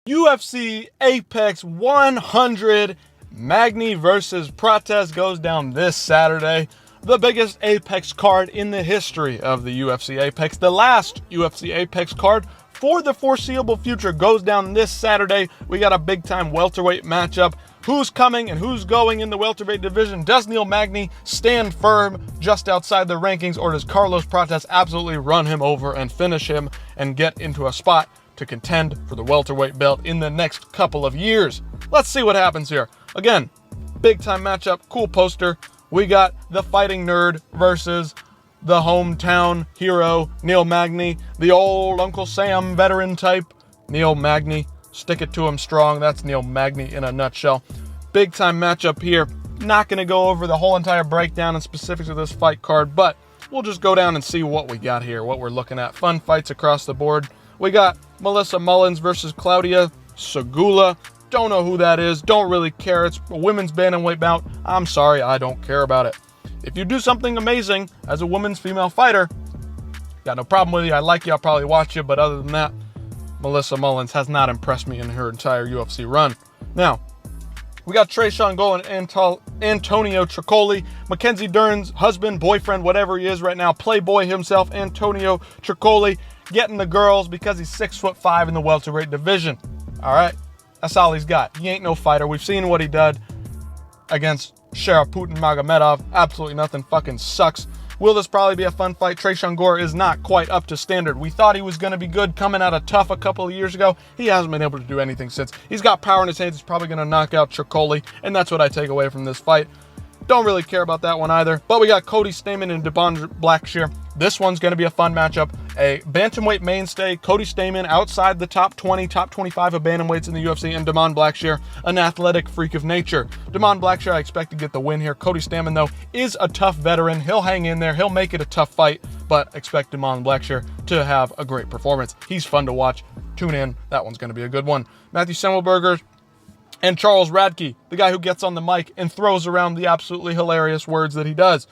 UFC Apex 100 Magny versus Protest goes down this Saturday. The biggest Apex card in the history of the UFC Apex. The last UFC Apex card for the foreseeable future goes down this Saturday. We got a big time welterweight matchup. Who's coming and who's going in the welterweight division? Does Neil Magny stand firm just outside the rankings, or does Carlos Protest absolutely run him over and finish him and get into a spot to contend for the welterweight belt in the next couple of years? Let's see what happens here. Again, big time matchup, cool poster. We got the fighting nerd versus the hometown hero, Neil Magny, the old Uncle Sam veteran type. Neil Magny, stick it to him strong. That's Neil Magny in a nutshell. Big time matchup here. Not going to go over the whole entire breakdown and specifics of this fight card, but we'll just go down and see what we got here, what we're looking at. Fun fights across the board. We got Melissa Mullins versus Claudia Segula. Don't know who that is. Don't really care. It's a women's bantamweight bout. I'm sorry, I don't care about it. If you do something amazing as a women's female fighter, got no problem with you. I like you. I'll probably watch you. But other than that, Melissa Mullins has not impressed me in her entire UFC run. Now, we got Tresean Gole and Antonio Tricoli. Mackenzie Dern's husband, boyfriend, whatever he is right now, playboy himself, Antonio Tricoli, getting the girls because he's 6'5" in the welterweight division. All right, that's all he's got. He ain't no fighter. We've seen what he did against Sharaputin Magomedov. Absolutely nothing. Fucking sucks. Will this probably be a fun fight? Tresean Gole is not quite up to standard. We thought he was going to be good coming out of Tough a couple of years ago. He hasn't been able to do anything since. He's got power in his hands. He's probably going to knock out Tricoli, and that's what I take away from this fight. Don't really care about that one either. But we got Cody Stamann and Devon Blackshear. This one's going to be a fun matchup. A bantamweight mainstay, Cody Stamann, outside the top 20, top 25 of bantamweights in the UFC, and Devon Blackshear, an athletic freak of nature. Devon Blackshear, I expect to get the win here. Cody Stamann, though, is a tough veteran. He'll hang in there. He'll make it a tough fight, but expect Devon Blackshear to have a great performance. He's fun to watch. Tune in. That one's going to be a good one. Matthew Semmelberger and Charles Radke, the guy who gets on the mic and throws around the absolutely hilarious words that he does.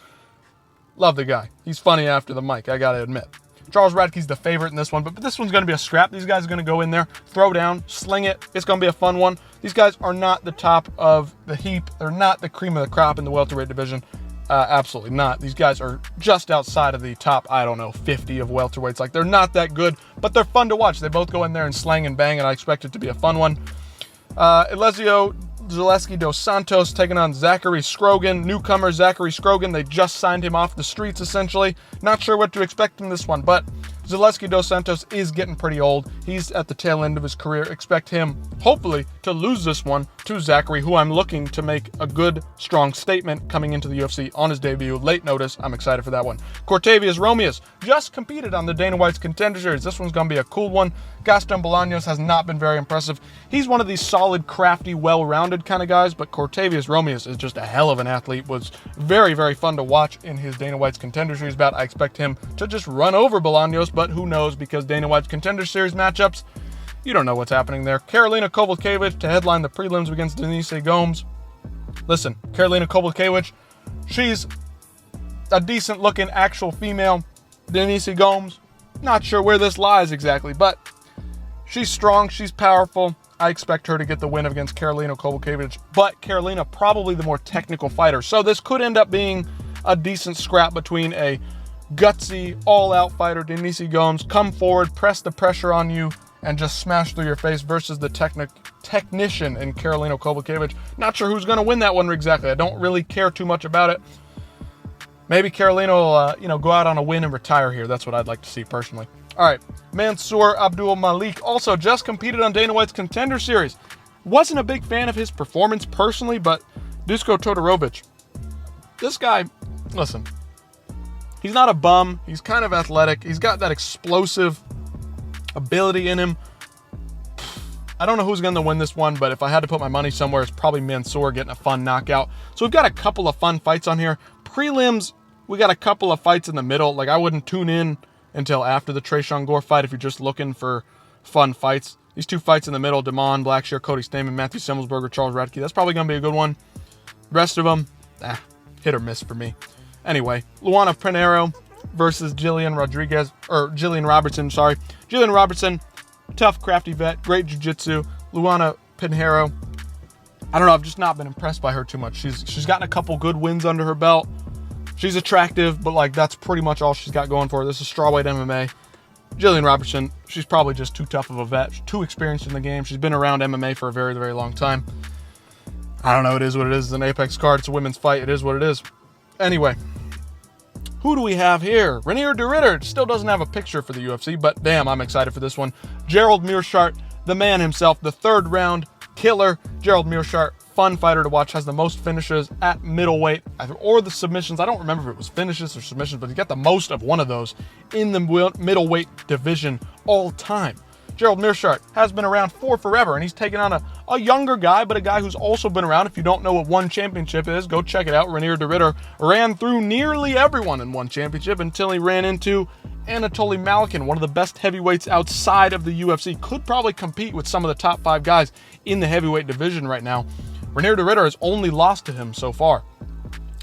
Love the guy. He's funny after the mic, I gotta admit. Charles Radke's the favorite in this one, but this one's going to be a scrap. These guys are going to go in there, throw down, sling it. It's going to be a fun one. These guys are not the top of the heap. They're not the cream of the crop in the welterweight division. Absolutely not. These guys are just outside of the top, 50 of welterweights. Like, they're not that good, but they're fun to watch. They both go in there and slang and bang, and I expect it to be a fun one. Elizio Zaleski dos Santos taking on Zachary Scrogan. Newcomer Zachary Scrogan. They just signed him off the streets, essentially. Not sure what to expect from this one, but Zaleski dos Santos is getting pretty old. He's at the tail end of his career. Expect him, hopefully, to lose this one to Zachary, who I'm looking to make a good, strong statement coming into the UFC on his debut. Late notice. I'm excited for that one. Cortavius Romeus just competed on the Dana White's Contender Series. This one's going to be a cool one. Gaston Bolaños has not been very impressive. He's one of these solid, crafty, well-rounded kind of guys, but Cortavius Romeus is just a hell of an athlete. Was very, very fun to watch in his Dana White's Contender Series bout. I expect him to just run over Bolaños, but who knows, because Dana White's Contender Series matchups, you don't know what's happening there. Karolina Kowalkiewicz to headline the prelims against Denise Gomes. Listen, Karolina Kowalkiewicz, she's a decent-looking actual female. Denise Gomes, not sure where this lies exactly, but she's strong, she's powerful. I expect her to get the win against Karolina Kowalkiewicz, but Karolina probably the more technical fighter. So this could end up being a decent scrap between a gutsy, all-out fighter, Denise Gomes, come forward, press the pressure on you, and just smash through your face, versus the technician in Karolina Kowalkiewicz. Not sure who's going to win that one exactly. I don't really care too much about it. Maybe Karolina will, go out on a win and retire here. That's what I'd like to see personally. All right, Mansour Abdul Malik also just competed on Dana White's Contender Series. Wasn't a big fan of his performance personally, but Dusko Todorovic, this guy, listen, he's not a bum. He's kind of athletic. He's got that explosive ability in him. I don't know who's going to win this one, but if I had to put my money somewhere, it's probably Mansour getting a fun knockout. So we've got a couple of fun fights on here. Prelims, we got a couple of fights in the middle. Like, I wouldn't tune in until after the Tresean Gole fight if you're just looking for fun fights. These two fights in the middle, Devon Blackshear, Cody Stamann, Matthew Semmelberger, Charles Radke, that's probably going to be a good one. Rest of them, hit or miss for me. Anyway, Luana Pinheiro versus Jillian Robertson, Jillian Robertson, tough, crafty vet, great jiu-jitsu. Luana Pinheiro, I don't know, I've just not been impressed by her too much. She's gotten a couple good wins under her belt. She's attractive, but like that's pretty much all she's got going for her. This is strawweight MMA. Jillian Robertson, she's probably just too tough of a vet. She's too experienced in the game. She's been around MMA for a very, very long time. I don't know. It is what it is. It's an Apex card. It's a women's fight. It is what it is. Anyway, who do we have here? Reinier de Ridder still doesn't have a picture for the UFC, but damn, I'm excited for this one. Gerald Meerschaert, the man himself, the third round killer. Gerald Meerschaert, fun fighter to watch, has the most finishes at middleweight, or the submissions. I don't remember if it was finishes or submissions, but he got the most of one of those in the middleweight division all time. Gerald Meerschaert has been around for forever, and he's taken on a younger guy, but a guy who's also been around. If you don't know what one championship is, go check it out. Reinier de Ridder ran through nearly everyone in one championship until he ran into Anatoly Malikin, one of the best heavyweights outside of the UFC. Could probably compete with some of the top 5 guys in the heavyweight division right now. Reinier de Ridder has only lost to him so far.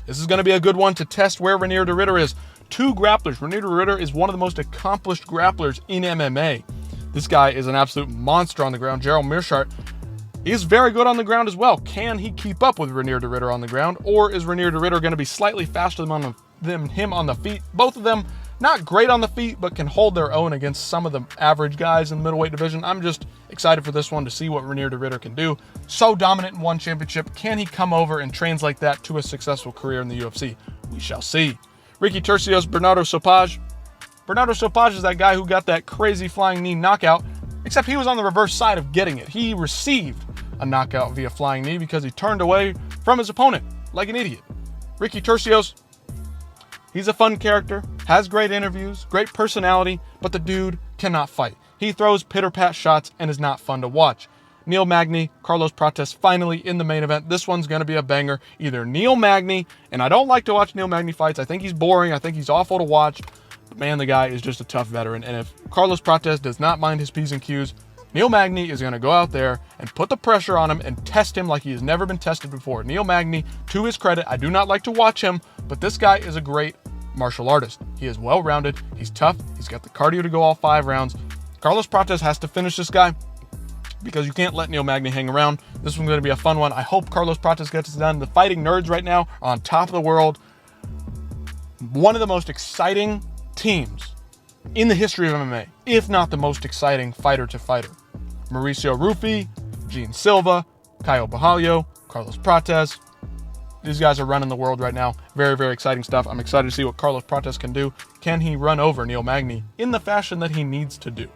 This is going to be a good one to test where Reinier de Ridder is. 2 grapplers. Reinier de Ridder is one of the most accomplished grapplers in MMA. This guy is an absolute monster on the ground. Gerald Meerschaert is very good on the ground as well. Can he keep up with Reinier de Ridder on the ground, or is Reinier de Ridder going to be slightly faster than him on the feet? Both of them not great on the feet, but can hold their own against some of the average guys in the middleweight division. I'm just excited for this one to see what Reinier de Ridder can do. So dominant in one championship. Can he come over and translate that to a successful career in the UFC? We shall see. Ricky Turcios, Bernardo Sopage. Bernardo Sopage is that guy who got that crazy flying knee knockout, except he was on the reverse side of getting it. He received a knockout via flying knee because he turned away from his opponent like an idiot. Ricky Turcios, he's a fun character, has great interviews, great personality, but the dude cannot fight. He throws pitter-pat shots and is not fun to watch. Neil Magny, Carlos Prates finally in the main event. This one's going to be a banger. Either Neil Magny, and I don't like to watch Neil Magny fights. I think he's boring. I think he's awful to watch. But man, the guy is just a tough veteran. And if Carlos Prates does not mind his P's and Q's, Neil Magny is going to go out there and put the pressure on him and test him like he has never been tested before. Neil Magny, to his credit, I do not like to watch him, but this guy is a great martial artist. He is well-rounded. He's tough. He's got the cardio to go all 5 rounds. Carlos Prates has to finish this guy because you can't let Neil Magny hang around. This one's going to be a fun one. I hope Carlos Prates gets it done. The fighting nerds right now are on top of the world. One of the most exciting teams in the history of MMA, if not the most exciting fighter to fighter. Mauricio Ruffi, Gene Silva, Caio Borralho, Carlos Prates. These guys are running the world right now. Very, very exciting stuff. I'm excited to see what Carlos Prates can do. Can he run over Neil Magny in the fashion that he needs to do?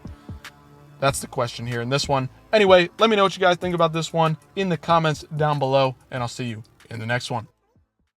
That's the question here in this one. Anyway, let me know what you guys think about this one in the comments down below, and I'll see you in the next one.